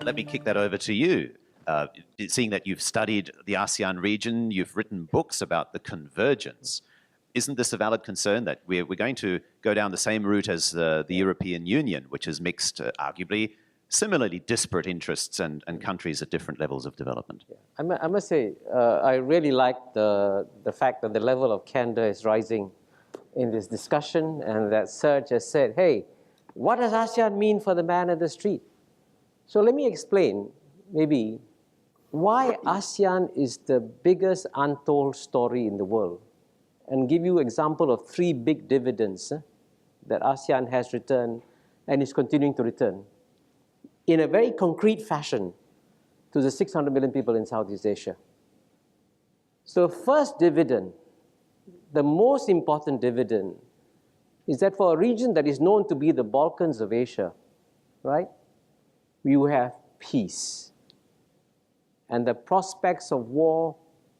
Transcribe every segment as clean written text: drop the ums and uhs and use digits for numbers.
let me kick that over to you. Seeing that you've studied the ASEAN region, you've written books about the convergence. Isn't this a valid concern that we're going to go down the same route as the European Union, which has mixed, arguably, similarly disparate interests and countries at different levels of development? Yeah. I must say, I really like the fact that the level of candor is rising in this discussion, and that Serge has said, hey, what does ASEAN mean for the man at the street? So let me explain, maybe, why ASEAN is the biggest untold story in the world, and give you an example of 3 big dividends that ASEAN has returned and is continuing to return in a very concrete fashion to the 600 million people in Southeast Asia. So first dividend, the most important dividend, is that for a region that is known to be the Balkans of Asia, right, we will have peace. And the prospects of war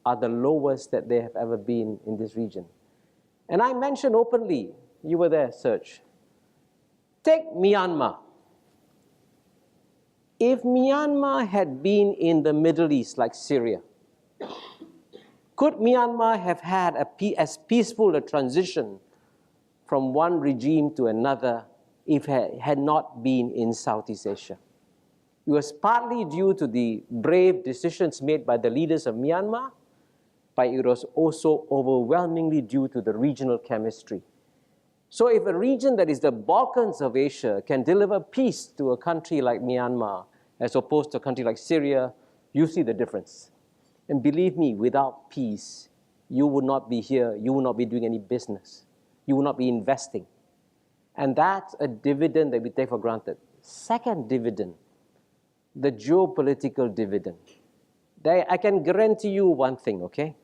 are the lowest that they have ever been in this region. And I mentioned openly, you were there, Serge, take Myanmar. If Myanmar had been in the Middle East like Syria, could Myanmar have had as peaceful a transition from one regime to another if it had not been in Southeast Asia? It was partly due to the brave decisions made by the leaders of Myanmar, but it was also overwhelmingly due to the regional chemistry. So if a region that is the Balkans of Asia can deliver peace to a country like Myanmar, as opposed to a country like Syria, you see the difference. And believe me, without peace, you would not be here, you would not be doing any business, you would not be investing. And that's a dividend that we take for granted. Second dividend, the geopolitical dividend. I can guarantee you one thing, okay?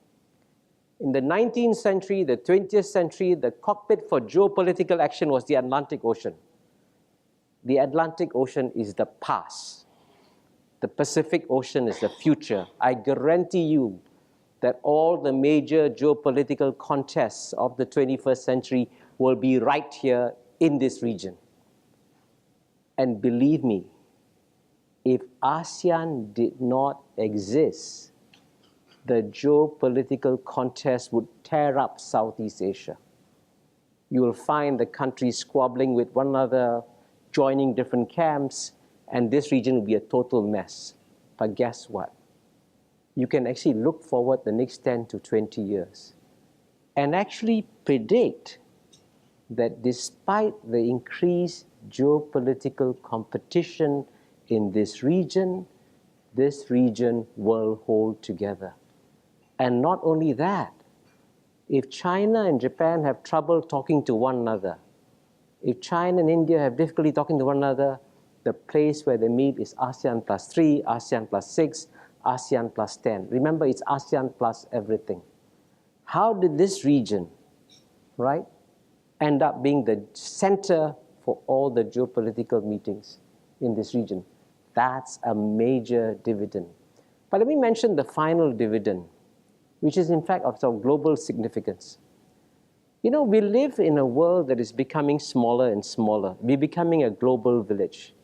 In the 19th century, the 20th century, the cockpit for geopolitical action was the Atlantic Ocean. The Atlantic Ocean is the past. The Pacific Ocean is the future. I guarantee you that all the major geopolitical contests of the 21st century will be right here in this region. And believe me, if ASEAN did not exist, the geopolitical contest would tear up Southeast Asia. You will find the countries squabbling with one another, joining different camps, and this region will be a total mess. But guess what? You can actually look forward the next 10 to 20 years and actually predict that despite the increased geopolitical competition in this region will hold together. And not only that, if China and Japan have trouble talking to one another, if China and India have difficulty talking to one another, the place where they meet is ASEAN plus 3, ASEAN plus 6, ASEAN plus 10. Remember, it's ASEAN plus everything. How did this region, right, end up being the center for all the geopolitical meetings in this region? That's a major dividend. But let me mention the final dividend, which is in fact of some global significance. You know, we live in a world that is becoming smaller and smaller. We're becoming a global village.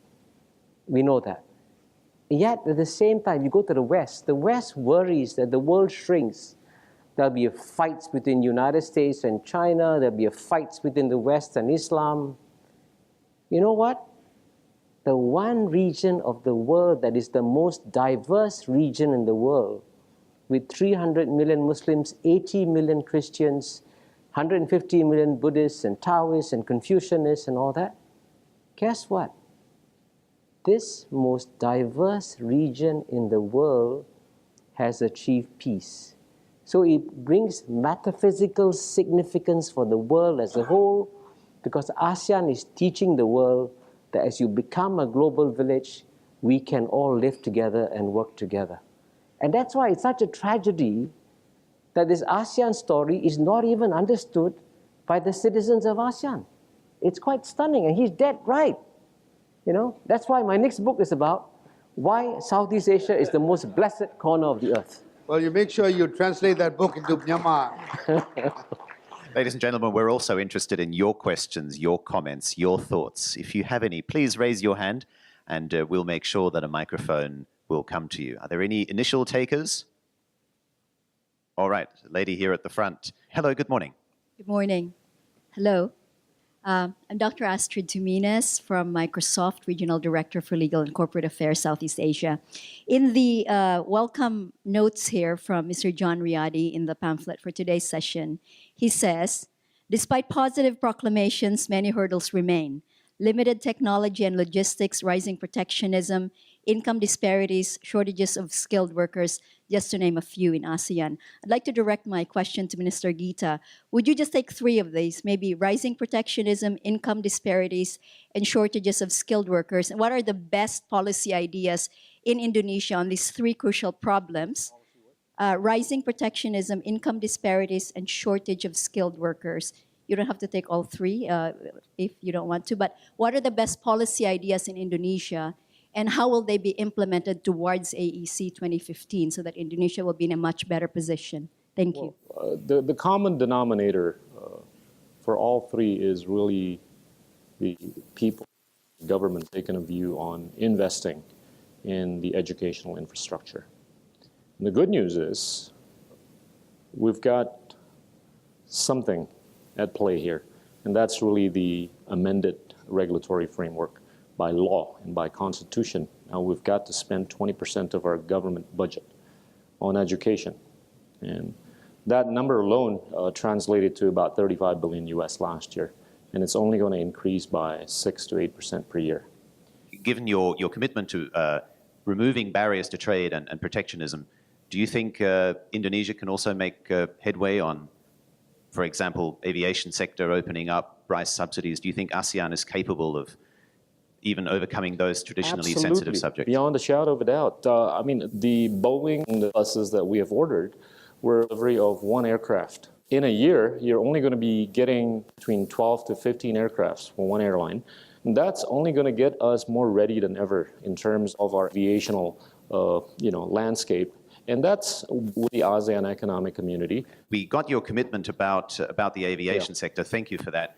We know that. Yet, at the same time, you go to the West worries that the world shrinks. There'll be fights between the United States and China. There'll be fights within the West and Islam. You know what? The one region of the world that is the most diverse region in the world, with 300 million Muslims, 80 million Christians, 150 million Buddhists and Taoists and Confucianists and all that, guess what? This most diverse region in the world has achieved peace. So it brings metaphysical significance for the world as a whole, because ASEAN is teaching the world that as you become a global village, we can all live together and work together. And that's why it's such a tragedy that this ASEAN story is not even understood by the citizens of ASEAN. It's quite stunning, and he's dead right. You know, that's why my next book is about why Southeast Asia is the most blessed corner of the earth. Well, you make sure you translate that book into Myanmar. Ladies and gentlemen, we're also interested in your questions, your comments, your thoughts. If you have any, please raise your hand and we'll make sure that a microphone will come to you. Are there any initial takers? All right, lady here at the front. Hello, good morning. Good morning. Hello. I'm Dr. Astrid Tuminez from Microsoft, Regional Director for Legal and Corporate Affairs, Southeast Asia. In the welcome notes here from Mr. John Riadi in the pamphlet for today's session, he says, despite positive proclamations, many hurdles remain. Limited technology and logistics, rising protectionism, income disparities, shortages of skilled workers, just to name a few in ASEAN. I'd like to direct my question to Minister Gita. Would you just take three of these, maybe rising protectionism, income disparities, and shortages of skilled workers? And what are the best policy ideas in Indonesia on these three crucial problems? Rising protectionism, income disparities, and shortage of skilled workers. You don't have to take all three if you don't want to, but what are the best policy ideas in Indonesia, and how will they be implemented towards AEC 2015 so that Indonesia will be in a much better position? Thank you. The common denominator for all three is really the people, government taking a view on investing in the educational infrastructure. And the good news is we've got something at play here, and that's really the amended regulatory framework by law and by constitution. Now we've got to spend 20% of our government budget on education, and that number alone translated to about 35 billion US last year, and it's only going to increase by 6 to 8% per year. Given your commitment to removing barriers to trade and protectionism, do you think Indonesia can also make headway on, for example, aviation sector opening up, price subsidies? Do you think ASEAN is capable of even overcoming those traditionally sensitive subjects? Beyond a shadow of a doubt. I mean, the Boeing buses that we have ordered were delivery of one aircraft. In a year, you're only going to be getting between 12 to 15 aircrafts from one airline. And that's only going to get us more ready than ever in terms of our aviational landscape. And that's with the ASEAN Economic Community. We got your commitment about the aviation sector. Thank you for that.